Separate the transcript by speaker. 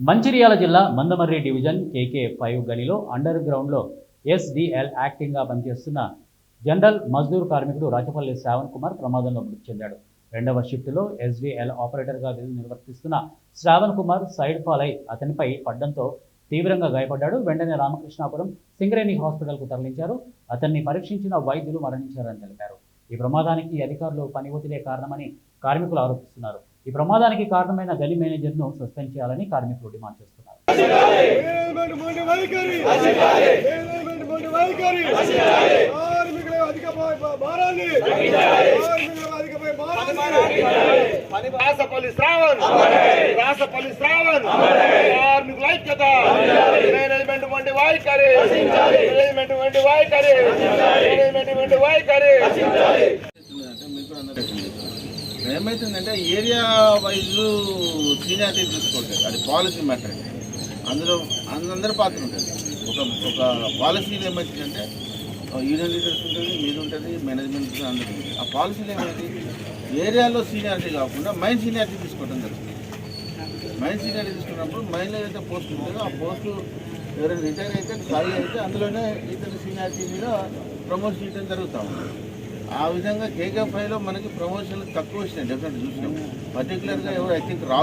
Speaker 1: మంచిర్యాల జిల్లా Mandamarri division KK5 గలిలో under గ్రౌండ్లో SDL యాక్టింగ్గా పనిచేస్తున్న జనరల్ మజ్దూర్ కార్మికుడు రాచపల్లి శ్రావణ్ కుమార్ ప్రమాదంలో మృతి చెందాడు. రెండవ షిఫ్ట్లో SDL ఆపరేటర్గా విధులు నిర్వర్తిస్తున్న శ్రావణ్ కుమార్ సైడ్ ఫాల్ అయి అతనిపై పడ్డంతో తీవ్రంగా గాయపడ్డాడు. వెంటనే రామకృష్ణాపురం సింగరేణి హాస్పిటల్కు తరలించారు. అతన్ని పరీక్షించిన వైద్యులు మరణించారని తెలిపారు. ఈ ప్రమాదానికి అధికారులు పని ఒత్తిడే కారణమని కార్మికులు ఆరోపిస్తున్నారు. ఈ ప్రమాదానికి కారణమైన గలి మేనేజర్ను సస్పెండ్ చేయాలని కార్మికులు డిమాండ్ చేస్తున్నారు.
Speaker 2: రాసపల్లి శ్రావణ్ కార్మికుల ఐక్యత మేనేజ్మెంట్ వంటి వైఖరి
Speaker 3: ఏమైతుందంటే ఏరియా వైజ్ సీనియారిటీ తీసుకోవట్లేదు. అది పాలసీ మ్యాటర్. అందులో అందరి పాత్ర ఉంటుంది. ఒక పాలసీలు ఏమవుతుందంటే యూనియన్ లీడర్స్ ఉంటుంది, మీద ఉంటుంది, మేనేజ్మెంట్ అందరూ ఉంటుంది. ఆ పాలసీలు ఏమైంది ఏరియాలో సీనియారిటీ కాకుండా మైన్ సీనియారిటీ తీసుకోవడం జరుగుతుంది. మైన్ సీనియారిటీ తీసుకున్నప్పుడు మైన్లో ఏదైతే పోస్ట్ ఉంటుందో ఆ పోస్టు ఎవరైనా రిటైర్ అయితే ఖాళీ అయితే అందులోనే ఇతర సీనియారిటీ మీద ప్రమోషన్ చేయడం జరుగుతూ ఉంటుంది. ఆ విధంగా KK5లో మనకి ప్రమోషన్లు తక్కువ వచ్చినాయి. డెఫినెట్ చూసినాం. పర్టికులర్గా ఎవరు ఐ థింక్ రాజు